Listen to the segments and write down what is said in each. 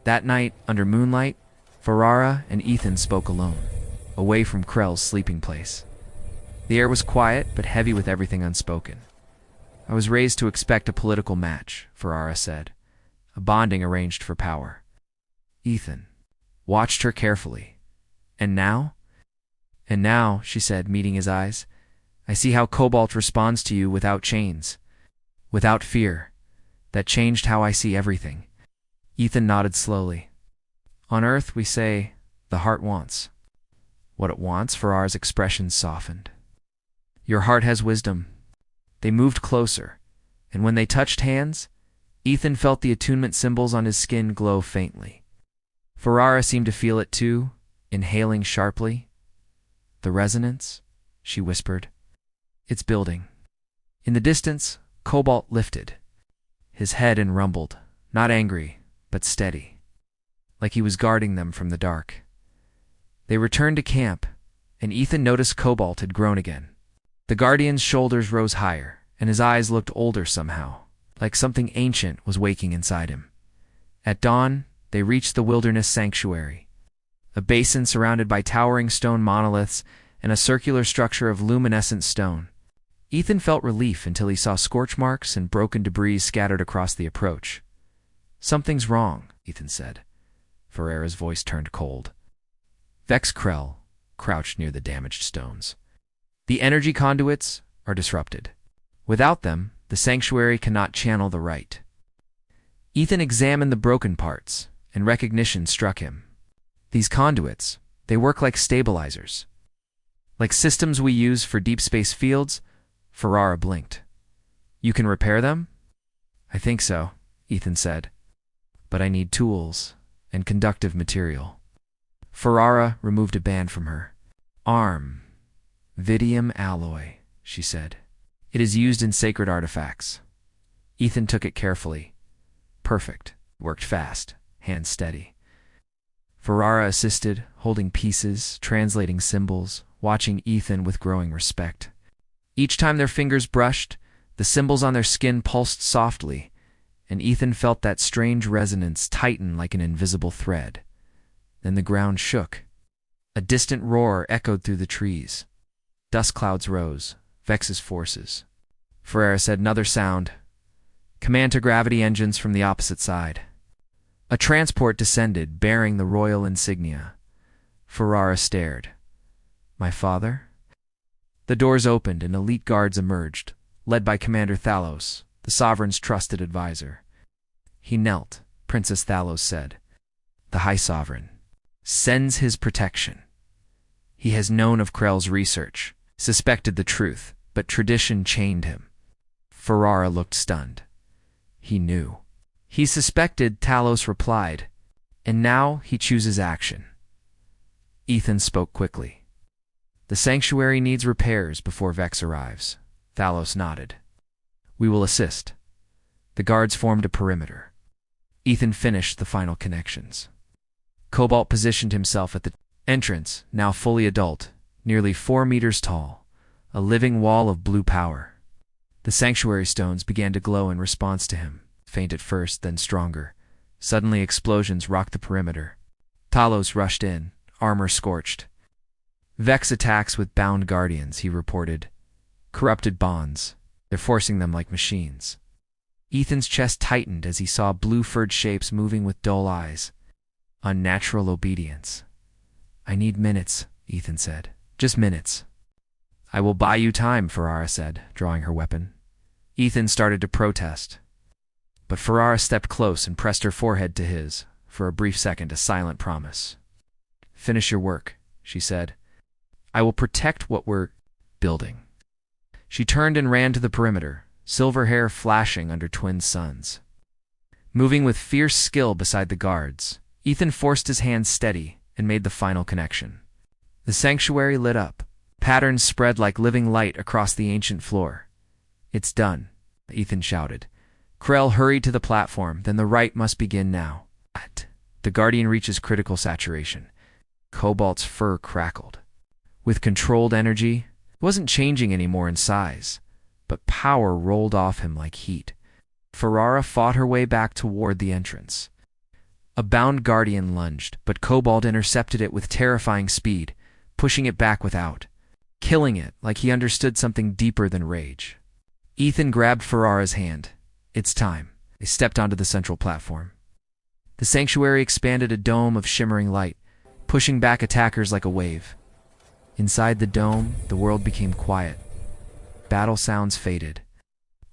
That night, under moonlight, Ferrara and Ethan spoke alone, away from Krell's sleeping place. The air was quiet, but heavy with everything unspoken. "I was raised to expect a political match," Ferrara said, "a bonding arranged for power." Ethan watched her carefully. "And now?" "And now," she said, meeting his eyes, "I see how Cobalt responds to you without chains, without fear. That changed how I see everything." Ethan nodded slowly. "On Earth, we say, the heart wants what it wants." Ferrara's expression softened. "Your heart has wisdom." They moved closer, and when they touched hands, Ethan felt the attunement symbols on his skin glow faintly. Ferrara seemed to feel it too, inhaling sharply. "The resonance," she whispered. "It's building." In the distance, Cobalt lifted, his head and rumbled, not angry, but steady, like he was guarding them from the dark. They returned to camp, and Ethan noticed Cobalt had grown again. The Guardian's shoulders rose higher, and his eyes looked older somehow, like something ancient was waking inside him. At dawn, they reached the wilderness sanctuary, a basin surrounded by towering stone monoliths and a circular structure of luminescent stone. Ethan felt relief until he saw scorch marks and broken debris scattered across the approach. "Something's wrong," Ethan said. Ferrara's voice turned cold. Vex Krell crouched near the damaged stones. "The energy conduits are disrupted. Without them, the sanctuary cannot channel the right." Ethan examined the broken parts, and recognition struck him. "These conduits, they work like stabilizers. Like systems we use for deep space fields." Ferrara blinked. "You can repair them?" "I think so," Ethan said. "But I need tools and conductive material." Ferrara removed a band from her arm. "Vidium alloy," she said. "It is used in sacred artifacts." Ethan took it carefully. Perfect. Worked fast, hands steady. Ferrara assisted, holding pieces, translating symbols, watching Ethan with growing respect. Each time their fingers brushed, the symbols on their skin pulsed softly, and Ethan felt that strange resonance tighten like an invisible thread. Then the ground shook. A distant roar echoed through the trees. Dust clouds rose, Vex's forces. Ferrara said another sound. "Command to gravity engines from the opposite side." A transport descended, bearing the royal insignia. Ferrara stared. "My father?" The doors opened and elite guards emerged, led by Commander Thalos, the Sovereign's trusted advisor. He knelt, Princess Thalos said. "The High Sovereign sends his protection. He has known of Krell's research, suspected the truth, but tradition chained him." Ferrara looked stunned. "He knew." "He suspected," Talos replied, "and now he chooses action." Ethan spoke quickly. "The sanctuary needs repairs before Vex arrives." Thalos nodded. "We will assist." The guards formed a perimeter. Ethan finished the final connections. Cobalt positioned himself at the entrance, now fully adult, nearly 4 meters tall, a living wall of blue power. The sanctuary stones began to glow in response to him, faint at first, then stronger. Suddenly explosions rocked the perimeter. Talos rushed in, armor scorched. "Vex attacks with bound guardians," he reported. "Corrupted bonds. They're forcing them like machines." Ethan's chest tightened as he saw blue-furred shapes moving with dull eyes. Unnatural obedience. "I need minutes," Ethan said. "Just minutes." "I will buy you time," Ferrara said, drawing her weapon. Ethan started to protest, but Ferrara stepped close and pressed her forehead to his, for a brief second a silent promise. "Finish your work," she said. "I will protect what we're building." She turned and ran to the perimeter, silver hair flashing under twin suns. Moving with fierce skill beside the guards, Ethan forced his hands steady and made the final connection. The sanctuary lit up. Patterns spread like living light across the ancient floor. "It's done," Ethan shouted. Krell hurried to the platform. "Then the rite must begin now." The Guardian reaches critical saturation. Cobalt's fur crackled. With controlled energy, it wasn't changing anymore in size, but power rolled off him like heat. Ferrara fought her way back toward the entrance. A bound guardian lunged, but Cobalt intercepted it with terrifying speed, pushing it back without, killing it like he understood something deeper than rage. Ethan grabbed Ferrara's hand. It's time. They stepped onto the central platform. The sanctuary expanded a dome of shimmering light, pushing back attackers like a wave. Inside the dome, the world became quiet. Battle sounds faded.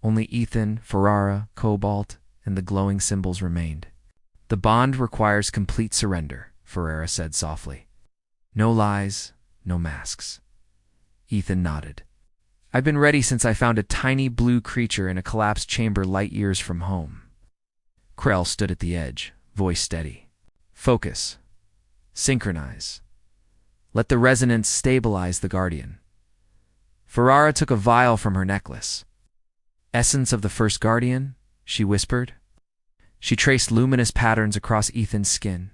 Only Ethan, Ferrara, Cobalt, and the glowing symbols remained. The bond requires complete surrender, Ferrara said softly. No lies, no masks. Ethan nodded. I've been ready since I found a tiny blue creature in a collapsed chamber light years from home. Krell stood at the edge, voice steady. Focus. Synchronize. Let the resonance stabilize the guardian. Ferrara took a vial from her necklace. Essence of the first guardian, she whispered. She traced luminous patterns across Ethan's skin.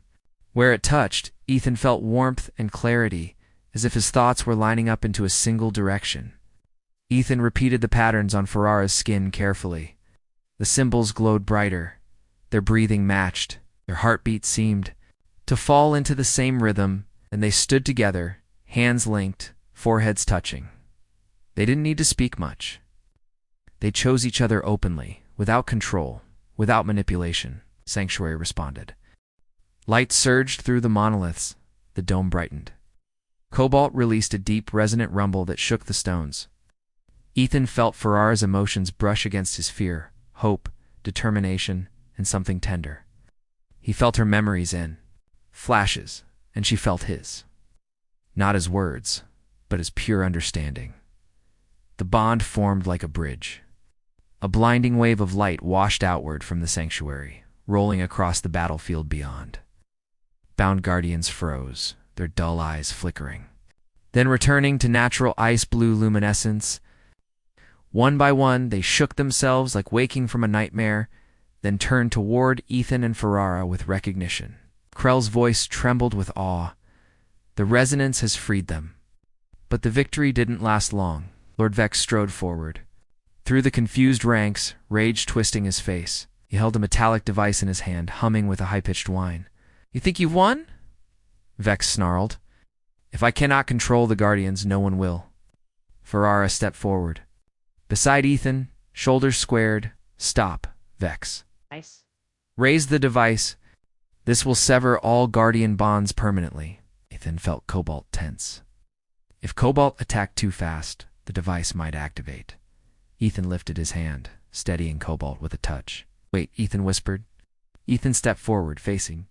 Where it touched, Ethan felt warmth and clarity, as if his thoughts were lining up into a single direction. Ethan repeated the patterns on Ferrara's skin carefully. The symbols glowed brighter. Their breathing matched. Their heartbeat seemed to fall into the same rhythm, and they stood together, hands linked, foreheads touching. They didn't need to speak much. They chose each other openly, without control, without manipulation, Sanctuary responded. Light surged through the monoliths. The dome brightened. Cobalt released a deep, resonant rumble that shook the stones. Ethan felt Ferrara's emotions brush against his fear, hope, determination, and something tender. He felt her memories in flashes, and she felt his. Not as words, but as pure understanding. The bond formed like a bridge. A blinding wave of light washed outward from the sanctuary, rolling across the battlefield beyond. Bound guardians froze, their dull eyes flickering. Then returning to natural ice-blue luminescence, one by one they shook themselves like waking from a nightmare, then turned toward Ethan and Ferrara with recognition. Krell's voice trembled with awe. The resonance has freed them. But the victory didn't last long. Lord Vex strode forward. Through the confused ranks, rage twisting his face, he held a metallic device in his hand, humming with a high-pitched whine. You think you've won? Vex snarled. If I cannot control the Guardians, no one will. Ferrara stepped forward. Beside Ethan, shoulders squared. Stop, Vex. Nice. Raise the device. This will sever all Guardian bonds permanently. Ethan felt Cobalt tense. If Cobalt attacked too fast, the device might activate. Ethan lifted his hand, steadying Cobalt with a touch. Wait, Ethan whispered. Ethan stepped forward, facing.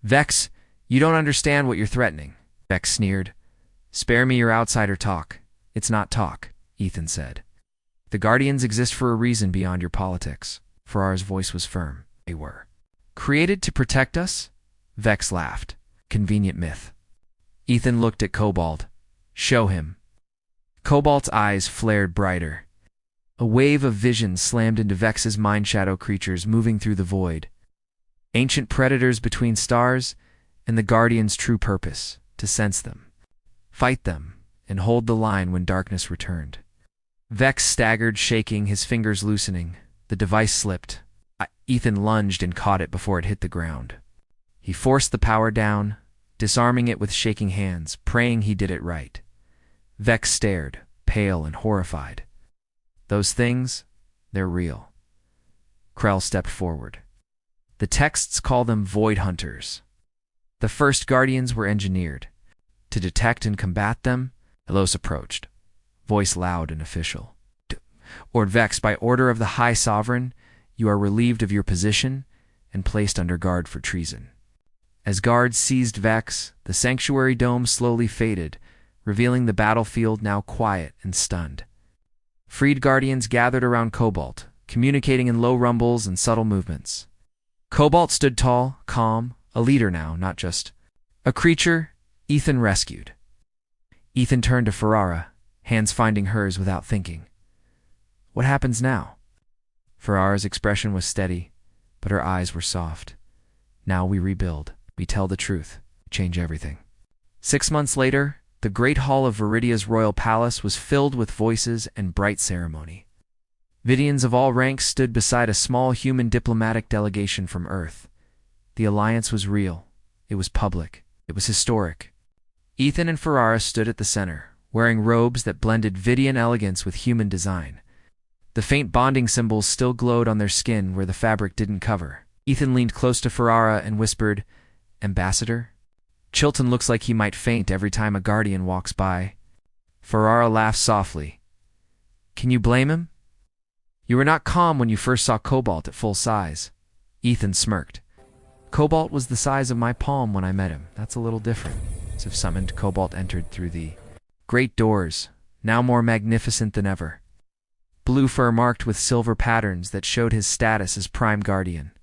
Vex, you don't understand what you're threatening. Vex sneered. Spare me your outsider talk. It's not talk, Ethan said. The Guardians exist for a reason beyond your politics. Ferrara's voice was firm. They were. Created to protect us? Vex laughed. Convenient myth. Ethan looked at Cobalt. Show him. Cobalt's eyes flared brighter. A wave of vision slammed into Vex's mind shadow creatures moving through the void. Ancient predators between stars, and the Guardian's true purpose, to sense them, fight them, and hold the line when darkness returned. Vex staggered, shaking, his fingers loosening. The device slipped. Ethan lunged and caught it before it hit the ground. He forced the power down, disarming it with shaking hands, praying he did it right. Vex stared, pale and horrified. Those things, they're real. Krell stepped forward. The texts call them Void Hunters. The first Guardians were engineered. To detect and combat them, Elos approached, voice loud and official. Lord Vex, by order of the High Sovereign, you are relieved of your position and placed under guard for treason. As guards seized Vex, the sanctuary dome slowly faded, revealing the battlefield now quiet and stunned. Freed Guardians gathered around Cobalt, communicating in low rumbles and subtle movements. Cobalt stood tall, calm, a leader now, not just a creature Ethan rescued. Ethan turned to Ferrara, hands finding hers without thinking. What happens now? Ferrara's expression was steady, but her eyes were soft. Now we rebuild. We tell the truth. Change everything. 6 months later, the great hall of Viridia's royal palace was filled with voices and bright ceremony. Vidians of all ranks stood beside a small human diplomatic delegation from Earth. The alliance was real. It was public. It was historic. Ethan and Ferrara stood at the center, wearing robes that blended Vidian elegance with human design. The faint bonding symbols still glowed on their skin where the fabric didn't cover. Ethan leaned close to Ferrara and whispered, "Ambassador? Chilton looks like he might faint every time a guardian walks by." Ferrara laughed softly. "Can you blame him? You were not calm when you first saw Cobalt at full size." Ethan smirked. "Cobalt was the size of my palm when I met him. That's a little different." As if summoned, Cobalt entered through the great doors, now more magnificent than ever. Blue fur marked with silver patterns that showed his status as Prime Guardian.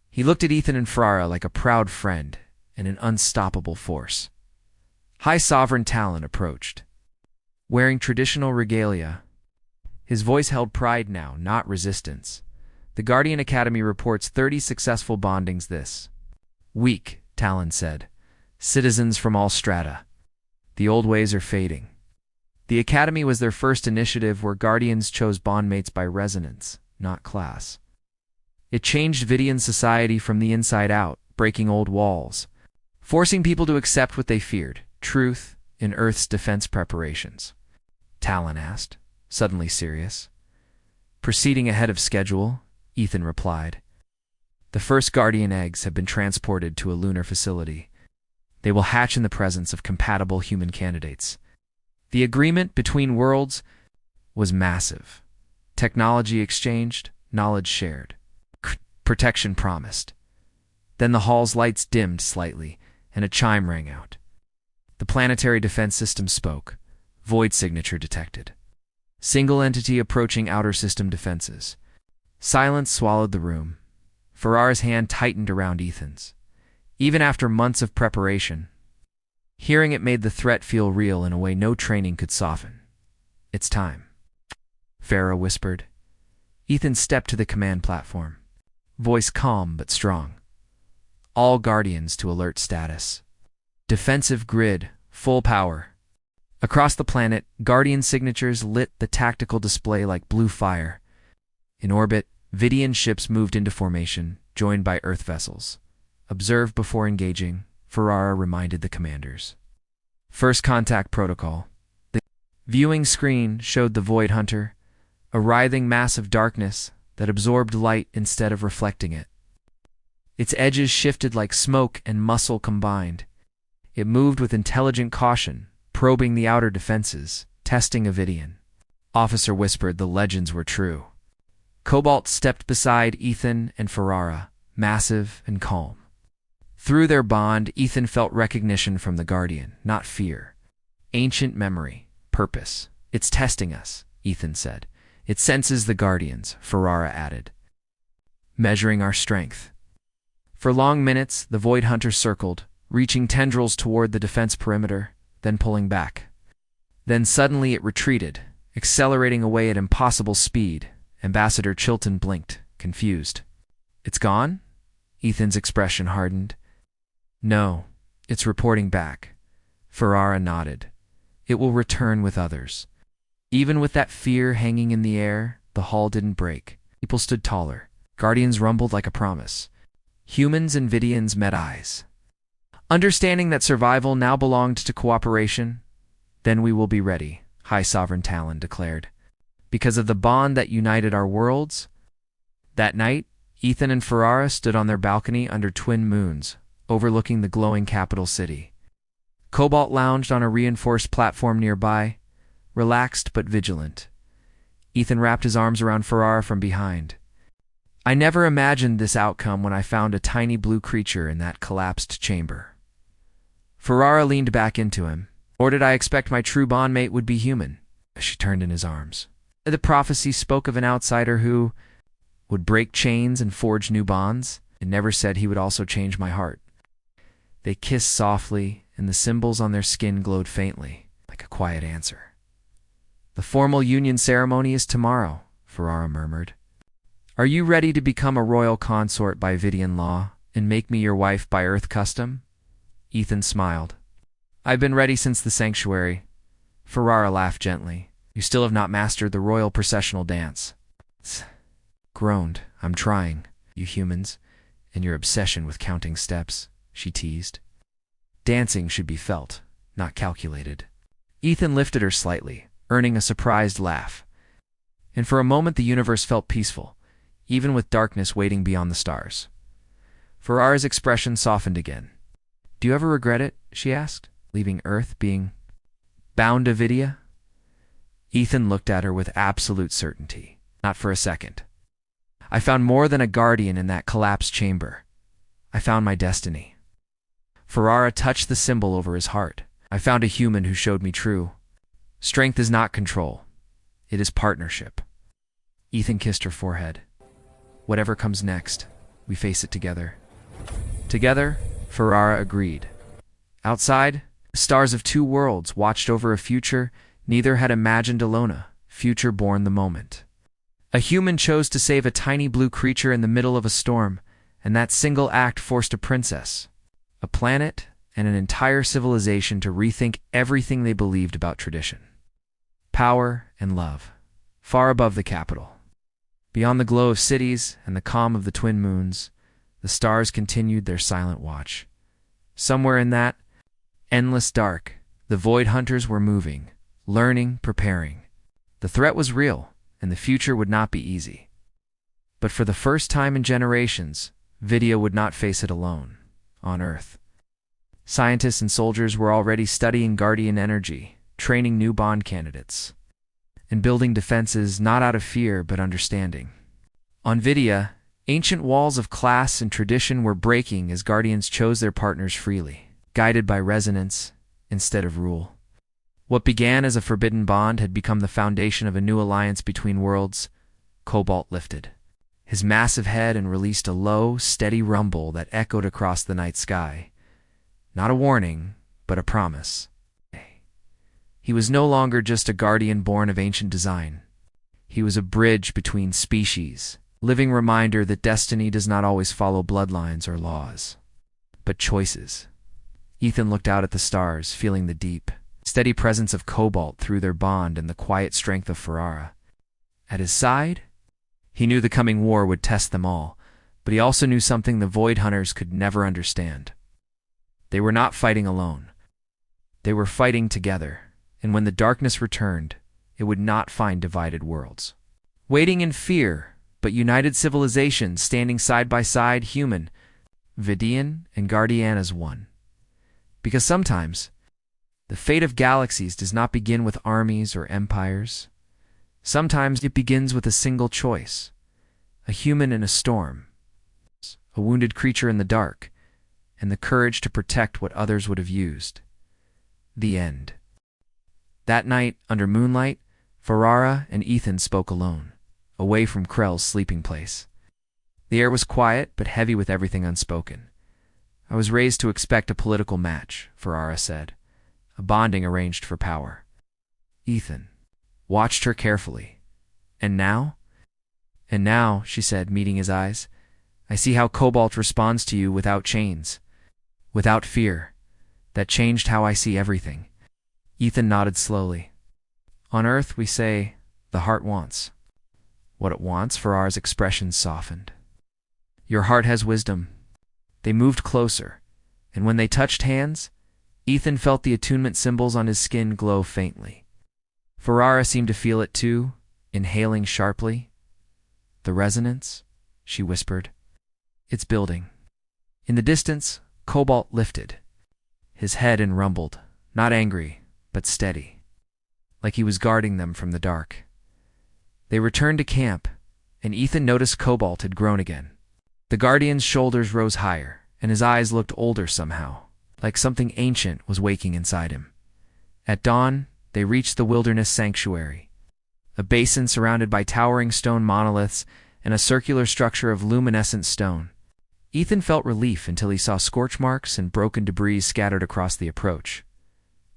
He looked at Ethan and Ferrara like a proud friend and an unstoppable force. High Sovereign Talon approached. Wearing traditional regalia, his voice held pride now, not resistance. "The Guardian Academy reports 30 successful bondings this week," Talon said. "Citizens from all strata. The old ways are fading." The Academy was their first initiative where Guardians chose bondmates by resonance, not class. It changed Vidian society from the inside out, breaking old walls, forcing people to accept what they feared, truth in Earth's defense preparations. Talon asked, suddenly serious. "Proceeding ahead of schedule," Ethan replied. "The first Guardian eggs have been transported to a lunar facility. They will hatch in the presence of compatible human candidates." The agreement between worlds was massive. Technology exchanged, knowledge shared, protection promised. Then the hall's lights dimmed slightly, and a chime rang out. The planetary defense system spoke. Void signature detected. Single entity approaching outer system defenses. Silence swallowed the room. Ferrara's hand tightened around Ethan's. Even after months of preparation, hearing it made the threat feel real in a way no training could soften. "It's time," Farah whispered. Ethan stepped to the command platform. Voice calm but strong. "All Guardians to alert status. Defensive grid, full power." Across the planet, Guardian signatures lit the tactical display like blue fire. In orbit, Vidian ships moved into formation, joined by Earth vessels. Observe before engaging, Ferrara reminded the commanders. First contact protocol. The viewing screen showed the Void Hunter, a writhing mass of darkness that absorbed light instead of reflecting it. Its edges shifted like smoke and muscle combined. It moved with intelligent caution, probing the outer defenses, testing a Vidian. Officer whispered the legends were true. Cobalt stepped beside Ethan and Ferrara, massive and calm. Through their bond, Ethan felt recognition from the Guardian, not fear. Ancient memory, purpose. "It's testing us," Ethan said. "It senses the Guardians," Ferrara added. "Measuring our strength." For long minutes, the Void Hunter circled, reaching tendrils toward the defense perimeter, then pulling back. Then suddenly it retreated, accelerating away at impossible speed. Ambassador Chilton blinked, confused. "It's gone?" Ethan's expression hardened. "No, it's reporting back." Ferrara nodded. "It will return with others." Even with that fear hanging in the air, the hall didn't break. People stood taller. Guardians rumbled like a promise. Humans and Vidians met eyes. Understanding that survival now belonged to cooperation, "Then we will be ready," High Sovereign Talon declared. "Because of the bond that united our worlds." That night, Ethan and Ferrara stood on their balcony under twin moons, overlooking the glowing capital city. Cobalt lounged on a reinforced platform nearby, relaxed but vigilant. Ethan wrapped his arms around Ferrara from behind. "I never imagined this outcome when I found a tiny blue creature in that collapsed chamber." Ferrara leaned back into him. "Or did I expect my true bondmate would be human?" She turned in his arms. "The prophecy spoke of an outsider who would break chains and forge new bonds. It never said he would also change my heart." They kissed softly, and the symbols on their skin glowed faintly, like a quiet answer. "The formal union ceremony is tomorrow," Ferrara murmured. "Are you ready to become a royal consort by Vidian law and make me your wife by Earth custom?" Ethan smiled. "I've been ready since the sanctuary." Ferrara laughed gently. "You still have not mastered the royal processional dance." Groaned. "I'm trying, you humans. And your obsession with counting steps, she teased. Dancing should be felt, not calculated. Ethan lifted her slightly, earning a surprised laugh. And for a moment the universe felt peaceful, even with darkness waiting beyond the stars. Ferrara's expression softened again. Do you ever regret it, she asked, leaving Earth being bound to Vidya? Ethan looked at her with absolute certainty. Not for a second. I found more than a guardian in that collapsed chamber. I found my destiny. Ferrara touched the symbol over his heart. I found a human who showed me true. Strength is not control. It is partnership. Ethan kissed her forehead. Whatever comes next, we face it together. Together, Ferrara agreed. Outside, the stars of two worlds watched over a future neither had imagined alone, a future born the moment. A human chose to save a tiny blue creature in the middle of a storm, and that single act forced a princess, a planet, and an entire civilization to rethink everything they believed about tradition. Power and love, far above the capital. Beyond the glow of cities and the calm of the twin moons, the stars continued their silent watch. Somewhere in that endless dark, the Void Hunters were moving, learning, preparing. The threat was real, and the future would not be easy. But for the first time in generations, Vidya would not face it alone, on Earth. Scientists and soldiers were already studying Guardian energy, training new bond candidates, and building defenses not out of fear but understanding. On Vidya, ancient walls of class and tradition were breaking as Guardians chose their partners freely, guided by resonance instead of rule. What began as a forbidden bond had become the foundation of a new alliance between worlds. Cobalt lifted his massive head and released a low, steady rumble that echoed across the night sky. Not a warning, but a promise. He was no longer just a guardian born of ancient design. He was a bridge between species, living reminder that destiny does not always follow bloodlines or laws, but choices. Ethan looked out at the stars, feeling the deep, steady presence of Cobalt through their bond and the quiet strength of Ferrara. At his side, he knew the coming war would test them all, but he also knew something the Void Hunters could never understand. They were not fighting alone. They were fighting together, and when the darkness returned, it would not find divided worlds. Waiting in fear, but united civilizations standing side by side, human, Vidian, and Guardian as one. Because sometimes, the fate of galaxies does not begin with armies or empires. Sometimes it begins with a single choice. A human in a storm, a wounded creature in the dark, and the courage to protect what others would have used. The end. That night, under moonlight, Ferrara and Ethan spoke alone, away from Krell's sleeping place. The air was quiet, but heavy with everything unspoken. I was raised to expect a political match, Ferrara said, a bonding arranged for power. Ethan watched her carefully. And now? And now, she said, meeting his eyes, I see how Cobalt responds to you without chains, without fear. That changed how I see everything. Ethan nodded slowly. On Earth, we say, the heart wants. What it wants, Ferrara's expression softened. Your heart has wisdom. They moved closer, and when they touched hands, Ethan felt the attunement symbols on his skin glow faintly. Ferrara seemed to feel it too, inhaling sharply. The resonance, she whispered. It's building. In the distance, Cobalt lifted his head and rumbled, not angry, but steady, like he was guarding them from the dark. They returned to camp, and Ethan noticed Cobalt had grown again. The Guardian's shoulders rose higher, and his eyes looked older somehow, like something ancient was waking inside him. At dawn, they reached the wilderness sanctuary, a basin surrounded by towering stone monoliths and a circular structure of luminescent stone. Ethan felt relief until he saw scorch marks and broken debris scattered across the approach.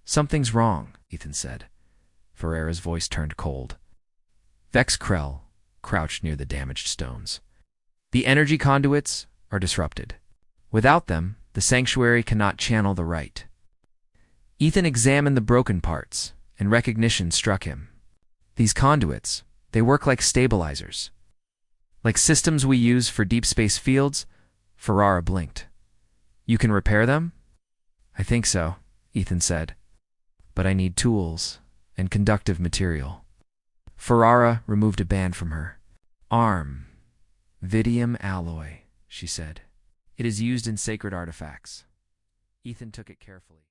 Something's wrong, Ethan said. Ferrara's voice turned cold. Vex Krell crouched near the damaged stones. The energy conduits are disrupted. Without them, the sanctuary cannot channel the right. Ethan examined the broken parts, and recognition struck him. These conduits, they work like stabilizers. Like systems we use for deep space fields, Ferrara blinked. You can repair them? I think so, Ethan said. But I need tools and conductive material. Ferrara removed a band from her arm. Vidium alloy, she said. It is used in sacred artifacts. Ethan took it carefully.